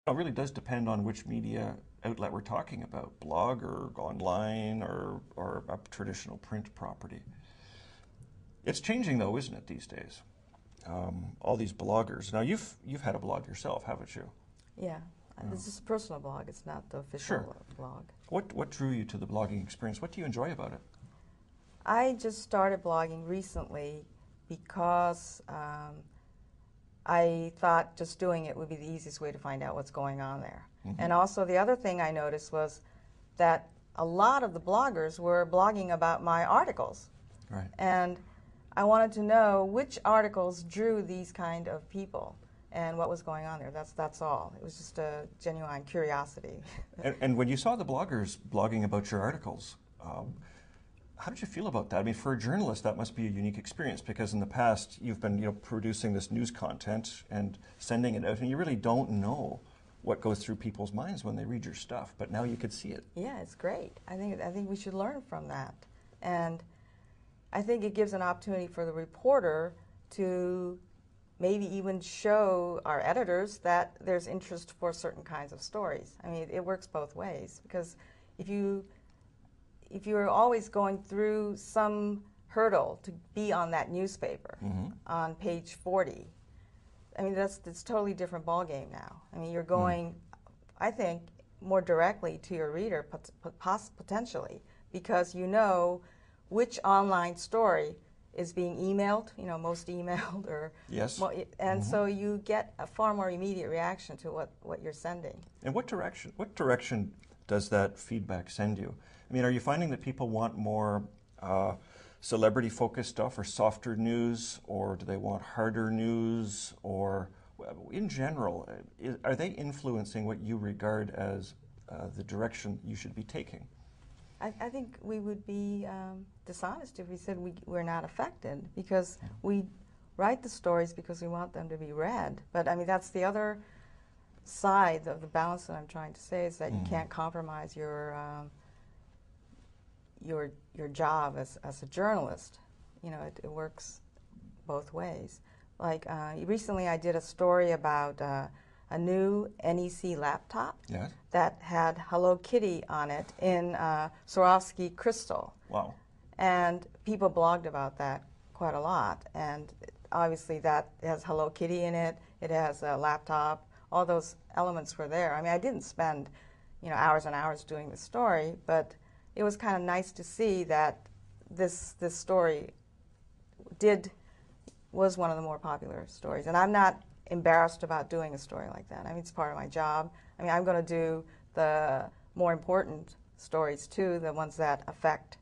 It really does depend on which media outlet we're talking about, blog or online or a traditional print property. It's changing though, isn't it, these days? All these bloggers. Now you've had a blog yourself, haven't you? Yeah. This is a personal blog. It's not the official Sure. blog. What drew you to the blogging experience? What do you enjoy about it? I just started blogging recently because I thought just doing it would be the easiest way to find out what's going on there. Mm-hmm. And also the other thing I noticed was that a lot of the bloggers were blogging about my articles. Right. And I wanted to know which articles drew these kind of people and what was going on there. That's all. It was just a genuine curiosity. And when you saw the bloggers blogging about your articles, how did you feel about that? I mean, for a journalist, that must be a unique experience because in the past you've been, producing this news content and sending it out, and you really don't know what goes through people's minds when they read your stuff. But now you could see it. Yeah, it's great. I think we should learn from that, and I think it gives an opportunity for the reporter to maybe even show our editors that there's interest for certain kinds of stories. I mean, it works both ways because if you're always going through some hurdle to be on that newspaper on page 40, I mean, it's a totally different ballgame now. I mean, you're going, I think, more directly to your reader potentially because you know which online story is being emailed, most emailed, or yes, and so you get a far more immediate reaction to what you're sending. And what direction does that feedback send you? I mean, are you finding that people want more celebrity-focused stuff or softer news, or do they want harder news, or in general, are they influencing what you regard as the direction you should be taking? I think we would be dishonest if we said we're not affected because we write the stories because we want them to be read. But I mean, that's the other side of the balance that I'm trying to say is that you can't compromise your job as a journalist. It works both ways. Like recently I did a story about a new NEC laptop that had Hello Kitty on it in Swarovski crystal. Wow. And people blogged about that quite a lot. And obviously that has Hello Kitty in it. It has a laptop. All those elements were there. I mean, I didn't spend, hours and hours doing the story, but it was kind of nice to see that this story was one of the more popular stories. And I'm not embarrassed about doing a story like that. I mean, it's part of my job. I mean, I'm going to do the more important stories too, the ones that affect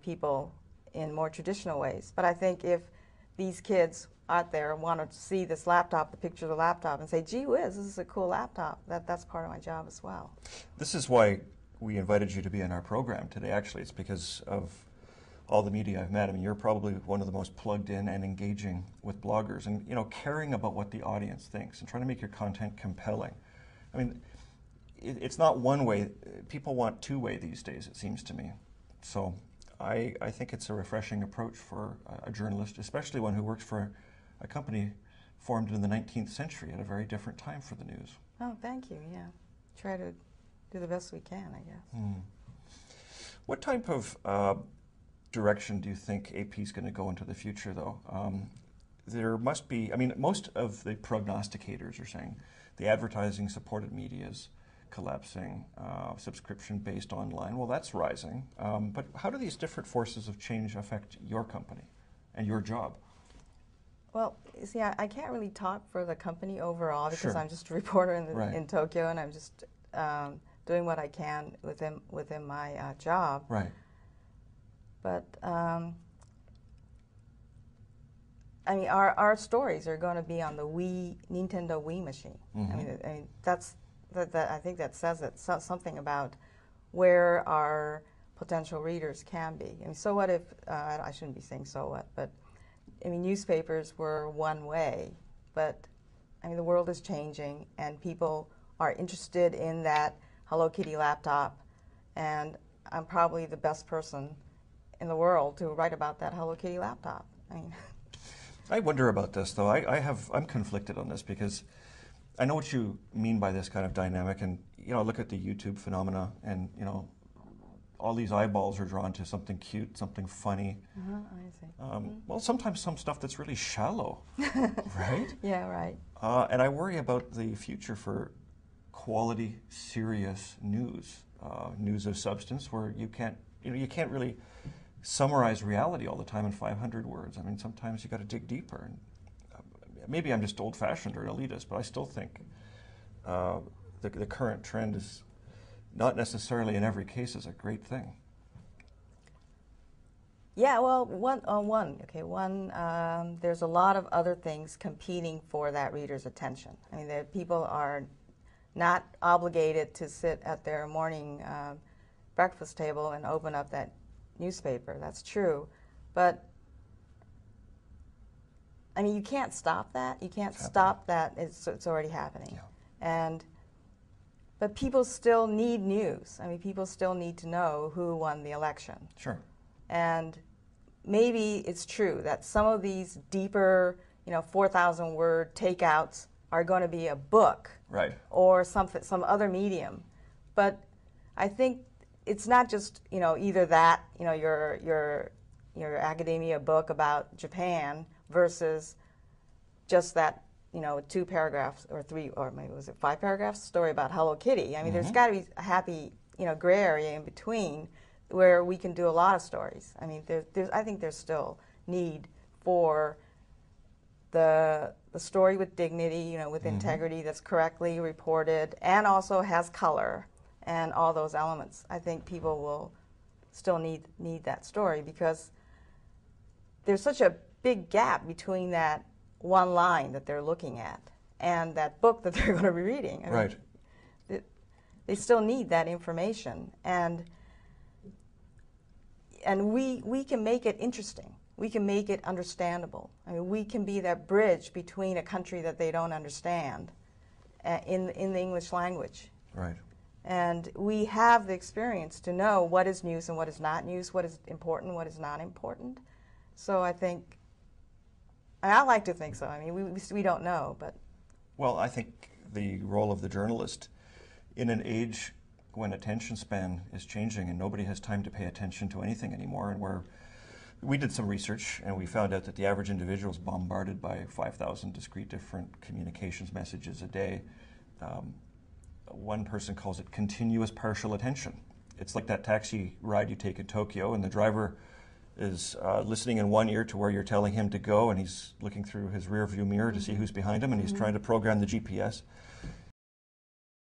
people in more traditional ways. But I think if these kids out there want to see this laptop, the picture of the laptop, and say, gee whiz, this is a cool laptop, that's part of my job as well. This is why we invited you to be in our program today, actually. It's because of all the media I've met. I mean, you're probably one of the most plugged in and engaging with bloggers and, caring about what the audience thinks and trying to make your content compelling. I mean, it's not one way. People want two-way these days, it seems to me. So I think it's a refreshing approach for a journalist, especially one who works for a company formed in the 19th century at a very different time for the news. Oh, thank you, yeah. Try to do the best we can, I guess. What type of direction do you think AP is going to go into the future, though? There must be, I mean, most of the prognosticators are saying the advertising-supported media is collapsing, subscription-based online, well, that's rising. But how do these different forces of change affect your company and your job? Well, you see, I can't really talk for the company overall because Sure. I'm just a reporter Right. in Tokyo, and I'm just doing what I can within my job. Right. But I mean, our stories are going to be on the Nintendo Wii machine. I mean, I think that says it. Something about where our potential readers can be. I mean, so what if I shouldn't be saying so what, but I mean, newspapers were one way, but I mean, the world is changing, and people are interested in that Hello Kitty laptop, and I'm probably the best person in the world to write about that Hello Kitty laptop. I mean, I wonder about this, though. I'm conflicted on this because I know what you mean by this kind of dynamic, and look at the YouTube phenomena, and all these eyeballs are drawn to something cute, something funny. I see. Well, sometimes some stuff that's really shallow, right? Yeah, right. And I worry about the future for quality, serious news, news of substance, where you can't really summarize reality all the time in 500 words. I mean, sometimes you got to dig deeper. And maybe I'm just old-fashioned or elitist, but I still think the current trend is not necessarily in every case is a great thing. Yeah, well, there's a lot of other things competing for that reader's attention. I mean, people are not obligated to sit at their morning breakfast table and open up that newspaper. That's true. But, I mean, you can't stop that. You can't stop that. It's already happening. Yeah. But people still need news. I mean, people still need to know who won the election. Sure. And maybe it's true that some of these deeper, 4,000-word takeouts are going to be a book, right, or some other medium. But I think it's not just either that your academia book about Japan versus just that 2 paragraphs or 3 or maybe was it 5 paragraphs story about Hello Kitty. I mean, there's got to be a happy gray area in between where we can do a lot of stories. I mean, I think there's still need for the story with dignity, with integrity, that's correctly reported and also has color and all those elements. I think people will still need that story because there's such a big gap between that one line that they're looking at and that book that they're going to be reading. I right. mean, they still need that information, and we can make it interesting. We can make it understandable. I mean, we can be that bridge between a country that they don't understand in the English language. Right. And we have the experience to know what is news and what is not news, what is important, what is not important. So I think, I like to think so. I mean, we don't know, but. Well, I think the role of the journalist in an age when attention span is changing and nobody has time to pay attention to anything anymore, and we did some research and we found out that the average individual is bombarded by 5,000 discrete different communications messages a day. One person calls it continuous partial attention. It's like that taxi ride you take in Tokyo, and the driver is listening in one ear to where you're telling him to go, and he's looking through his rear view mirror to see who's behind him, and he's trying to program the GPS.